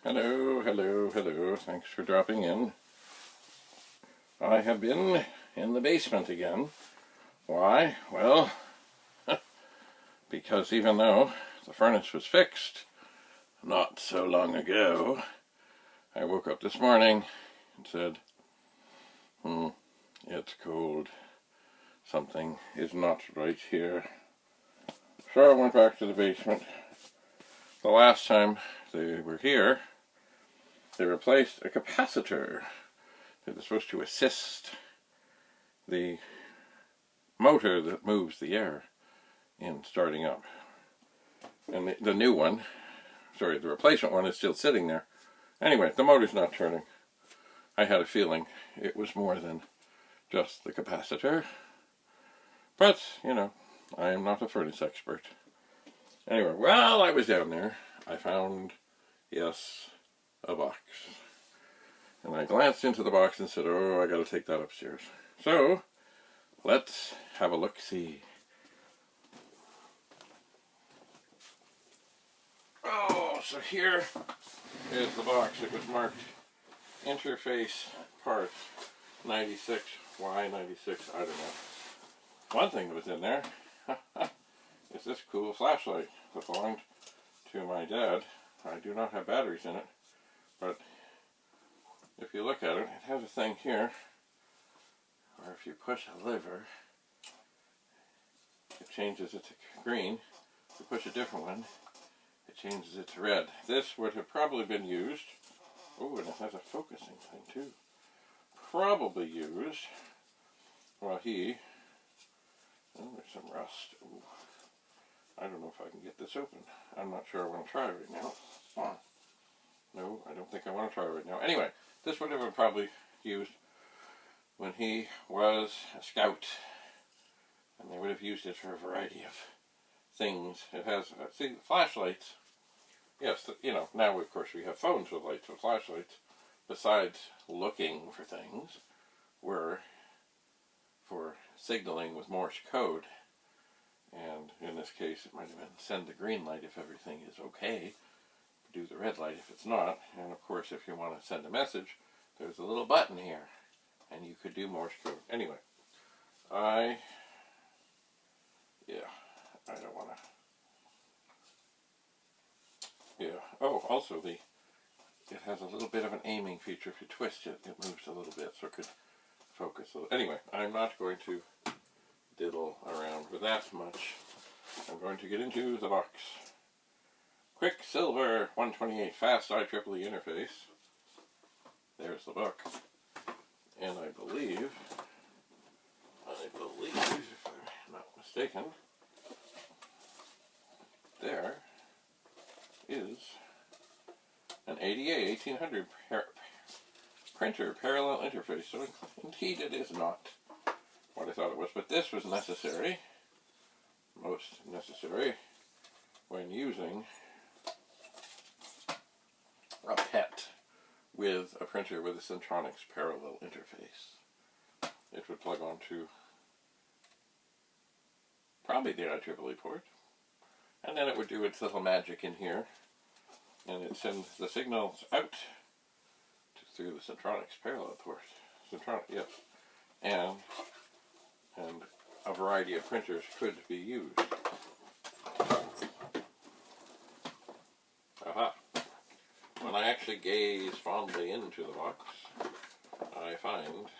Hello, hello, hello. Thanks for dropping in. I have been in the basement again. Why? Well, because even though the furnace was fixed not so long ago, I woke up this morning and said, it's cold. Something is not right here. So I went back to the basement. The last time they were here, they replaced a capacitor that is supposed to assist the motor that moves the air in starting up. And the new one, the replacement one is still sitting there. Anyway, the motor's not turning. I had a feeling it was more than just the capacitor. But, I am not a furnace expert. Anyway, while I was down there, I found, yes, a box. And I glanced into the box and said, I gotta take that upstairs. So, let's have a look-see. So here is the box. It was marked Interface Part 96. Why 96? I don't know. One thing that was in there is this cool flashlight that belonged to my dad. I do not have batteries in it, but if you look at it, it has a thing here where if you push a lever, it changes it to green. If you push a different one, it changes it to red. This would have probably been used, and it has a focusing thing too, probably used while there's some rust. I don't know if I can get this open. I'm not sure I want to try right now. No, I don't think I want to try right now. Anyway, this would have been probably used when he was a scout, and they would have used it for a variety of things. It has, see, flashlights. Yes, now of course we have phones with lights, but flashlights, besides looking for things, were for signaling with Morse code. And in this case, it might have been send the green light if everything is okay, do the red light if it's not, and of course if you want to send a message, there's a little button here, and you could do Morse code. Anyway, I don't want to. Also it has a little bit of an aiming feature. If you twist it, it moves a little bit, so it could focus. Anyway, I'm not going to diddle around with that much. I'm going to get into the box. Quicksilver 128 fast IEEE interface. There's the book. And I believe, if I'm not mistaken, there is an ADA 1800 printer parallel interface. So indeed it is not what I thought it was, but this was necessary, most necessary, when using a PET with a printer with a Centronics parallel interface. It would plug onto probably the IEEE port, and then it would do its little magic in here, and it sends the signals out through the Centronics parallel port. Yes. And a variety of printers could be used. Aha. When I actually gaze fondly into the box, I find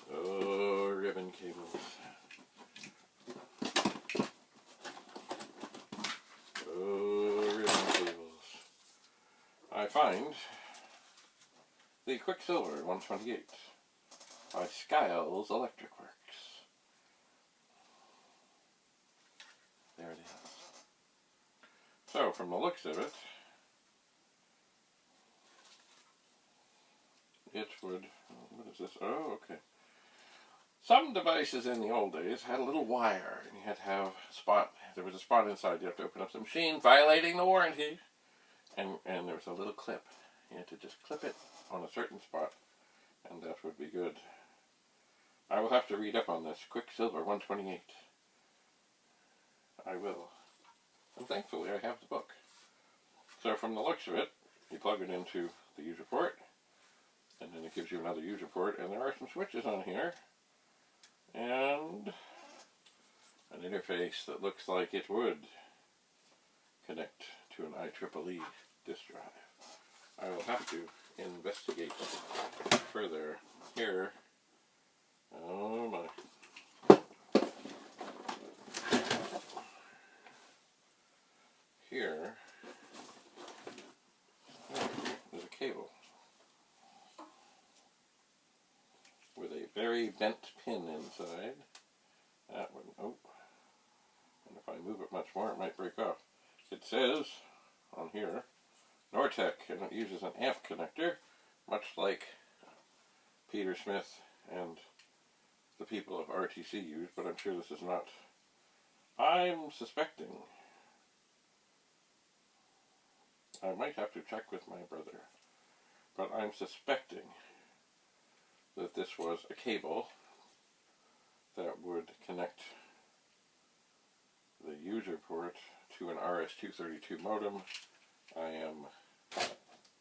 ribbon cables. Ribbon cables. I find the Quicksilver 128 by Skiles Electric Works. There it is. So, from the looks of it, it would, what is this? Oh, okay. Some devices in the old days had a little wire, and you had to have a spot. There was a spot inside. You have to open up the machine, violating the warranty. And there was a little clip. You had to just clip it on a certain spot, and that would be good. I will have to read up on this. Quicksilver 128. I will. And thankfully I have the book. So from the looks of it, you plug it into the user port, and then it gives you another user port, and there are some switches on here, and an interface that looks like it would connect to an IEEE disk drive. I will have to investigate further here. Oh my. Here, there's a cable with a very bent pin inside. That one, oh, and if I move it much more, it might break off. It says on here, Nortec, and it uses an amp connector, much like Peter Smith and the people of RTC use, but I'm sure this is not. I'm suspecting. I might have to check with my brother, but I'm suspecting that this was a cable that would connect the user port to an RS-232 modem. I am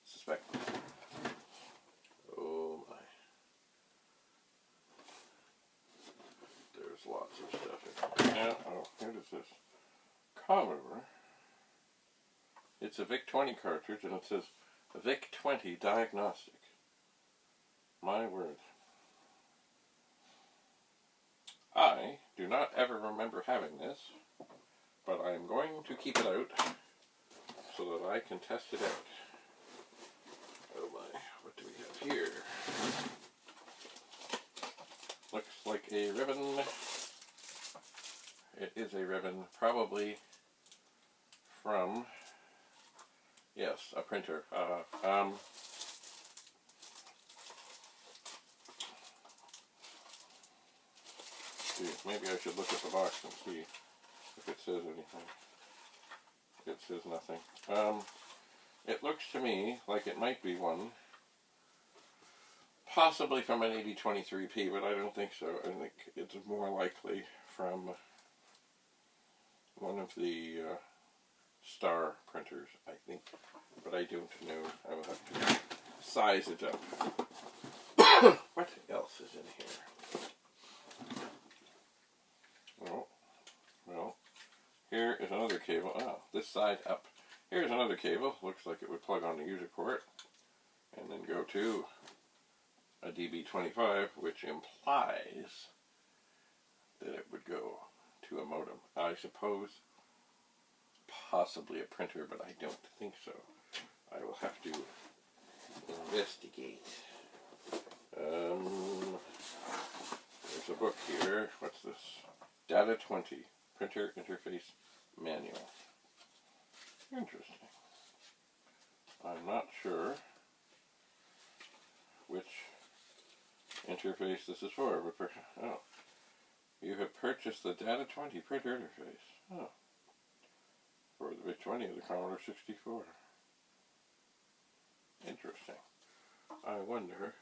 suspecting. Oh my. There's lots of stuff in here. Yeah, oh, here it is. Commodore. It's a VIC-20 cartridge, and it says VIC-20 diagnostic. My word. I do not ever remember having this, but I'm going to keep it out so that I can test it out. Oh my, what do we have here? Looks like a ribbon. It is a ribbon, probably from, yes, a printer. Maybe I should look at the box and see if it says anything. It says nothing. It looks to me like it might be one, possibly from an 8023P, but I don't think so. I think it's more likely from one of the Star printers, I think, but I don't know. I will have to size it up. What else is in here? Well, here is another cable. Oh, this side up. Here's another cable. Looks like it would plug on the user port and then go to a DB25, which implies that it would go to a modem. I suppose possibly a printer, but I don't think so. I will have to investigate. There's a book here. What's this? Data 20, Printer Interface Manual. Interesting. I'm not sure which interface this is for. But oh, you have purchased the Data 20 printer interface. Oh, for the VIC-20 of the Commodore 64. Interesting. I wonder.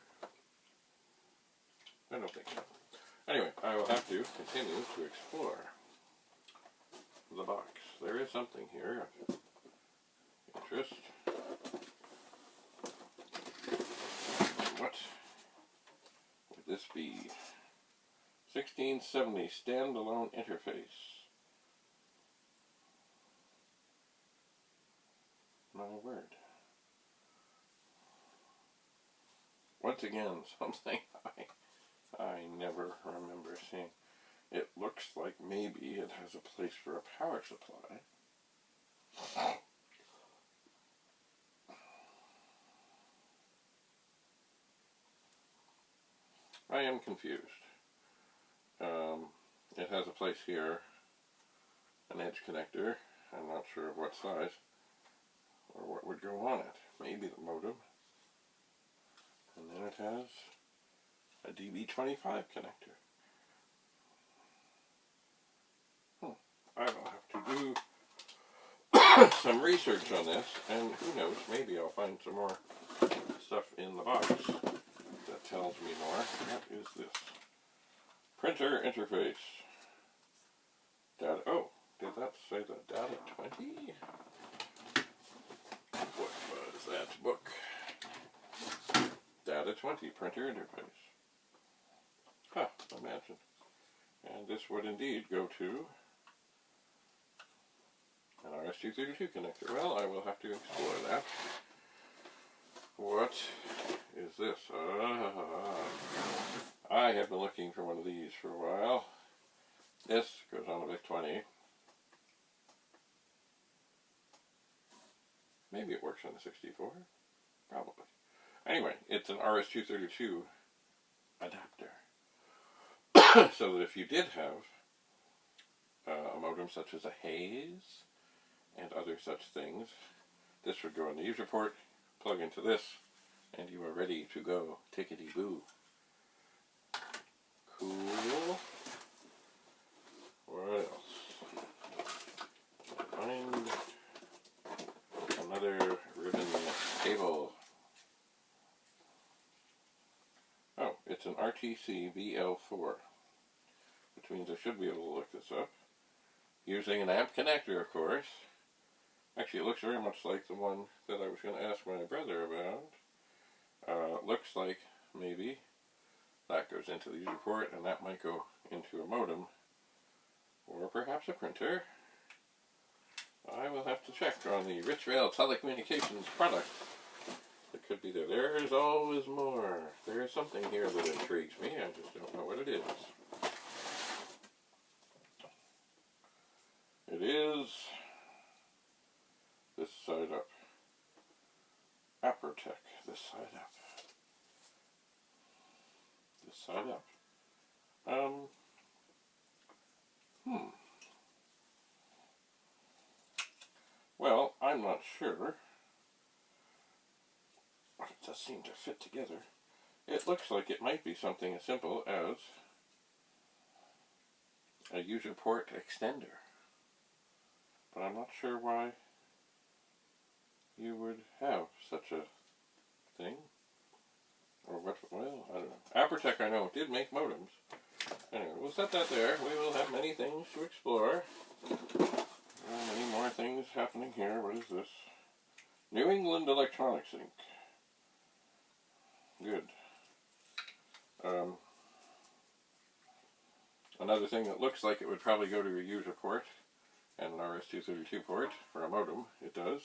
I don't think so. Anyway, I will have to continue to explore the box. There is something here of interest. What would this be? 1670 standalone interface. My word. Once again, something I never remember seeing. It looks like maybe it has a place for a power supply. I am confused. It has a place here, an edge connector. I'm not sure of what size or what would go on it. Maybe the modem. And then it has a DB25 connector. I will have to do some research on this, and who knows, maybe I'll find some more stuff in the box that tells me more. What is this? Printer interface. Oh, did that say the Data 20? What was that book? Data 20, printer interface. Huh, imagine. And this would indeed go to an RS-232 connector. Well, I will have to explore that. What is this? I have been looking for one of these for a while. This goes on a VIC-20. Maybe it works on the 64. Probably. Anyway, it's an RS-232 adapter. So that if you did have a modem such as a Hayes and other such things, this would go in the user port, plug into this, and you are ready to go. Tickety-boo. Cool. What else? Find another ribbon cable. Oh, it's an RTC BL4, which means I should be able to look this up. Using an amp connector, of course. Actually, it looks very much like the one that I was going to ask my brother about. Looks like maybe that goes into the user port, and that might go into a modem, or perhaps a printer. I will have to check on the Rich Rail Telecommunications product. It could be there. There's always more. There's something here that intrigues me. I just don't know what it is. It is this side up. Apertech, this side up. This side up. Well, I'm not sure. But it does seem to fit together. It looks like it might be something as simple as a user port extender. But I'm not sure why you would have such a thing. Or what, well, I don't know. Apertech, I know, did make modems. Anyway, we'll set that there. We will have many things to explore. Many more things happening here. What is this? New England Electronics Inc. Good. Another thing that looks like it would probably go to a user port and an RS-232 port for a modem. It does.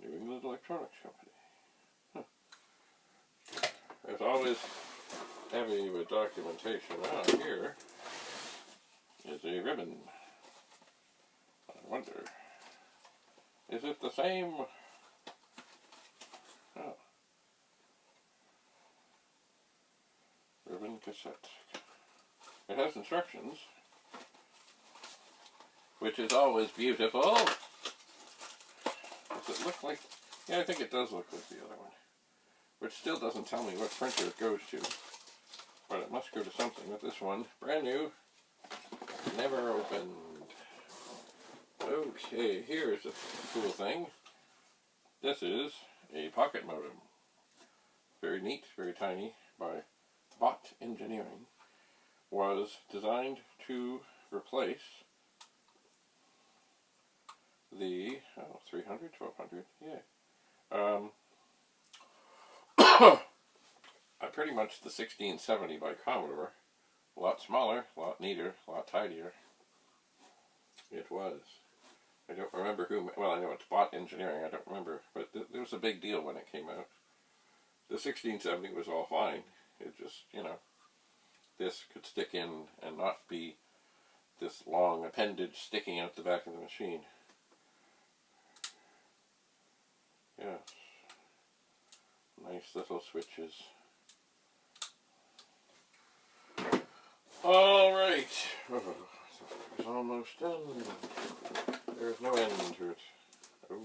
New England Electronics Company. Huh. As always, heavy with documentation. Here is a ribbon. I wonder, is it the same? Oh. Ribbon cassette. It has instructions, which is always beautiful. Does it look like... Yeah, I think it does look like the other one. Which still doesn't tell me what printer it goes to. But it must go to something with this one. Brand new. Never opened. Okay, here's a cool thing. This is a pocket modem. Very neat, very tiny, by Bot Engineering. Was designed to replace the 300, 1200, yeah. Pretty much the 1670 by Commodore. A lot smaller, a lot neater, a lot tidier. It was. I don't remember who, well, I know it's Bot Engineering, I don't remember, but it was a big deal when it came out. The 1670 was all fine. It just, you know, this could stick in and not be this long appendage sticking out the back of the machine. Yes. Nice little switches. Alright. Oh, it's almost done. There's no end to it. Oh.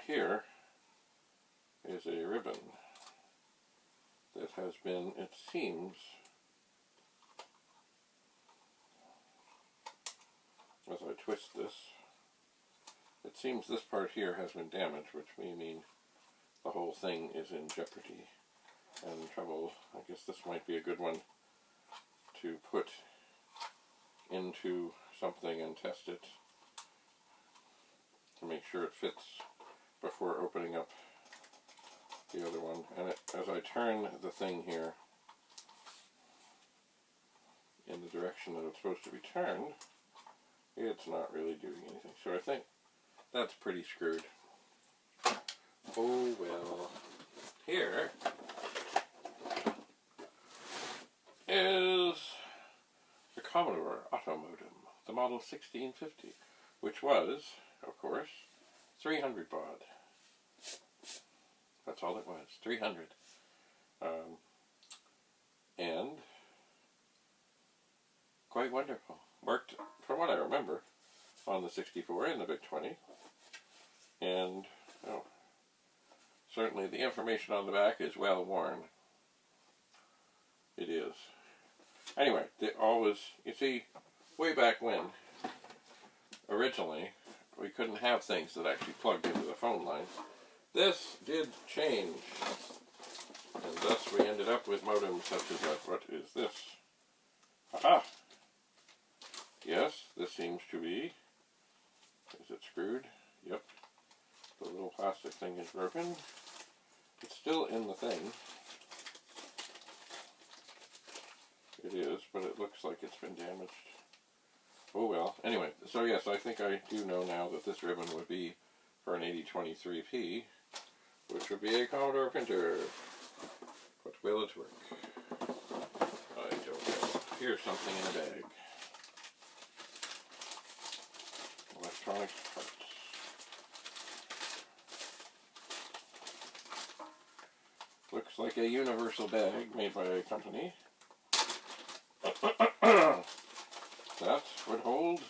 Here is a ribbon that has been, it seems, as I twist this, it seems this part here has been damaged, which may mean the whole thing is in jeopardy and trouble. I guess this might be a good one to put into something and test it to make sure it fits before opening up the other one. And as I turn the thing here in the direction that it's supposed to be turned, it's not really doing anything. So I think that's pretty screwed. Oh well. Here is the Commodore Auto Modem, the model 1650, which was, of course, 300 baud. That's all it was, 300. And quite wonderful. Worked, from what I remember, on the 64 and the VIC 20. And, oh, certainly the information on the back is well worn. It is. Anyway, you see, way back when, originally, we couldn't have things that actually plugged into the phone line. This did change, and thus we ended up with modems such as that. What is this? Aha! Yes, this seems to be. Is it screwed? Yep. The little plastic thing is broken. It's still in the thing. It is, but it looks like it's been damaged. Oh well. Anyway, so yes, I think I do know now that this ribbon would be for an 8023P, which would be a Commodore printer. But will it work? I don't know. Here's something in a bag. Electronics parts. Looks like a universal bag made by a company that would hold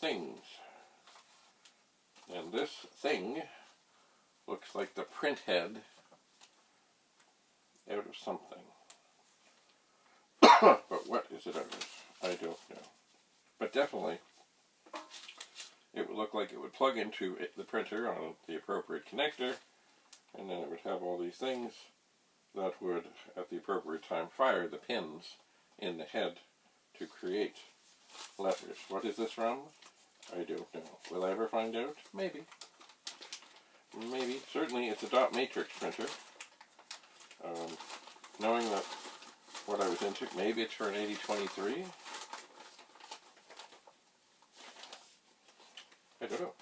things. And this thing looks like the print head out of something. But what is it out of? I don't know. But definitely, it would look like it would plug into the printer on the appropriate connector, and then it would have all these things that would, at the appropriate time, fire the pins in the head to create letters. What is this from? I don't know. Will I ever find out? Maybe. Maybe. Certainly it's a dot matrix printer. Knowing that what I was into, maybe it's for an 8023. I don't know.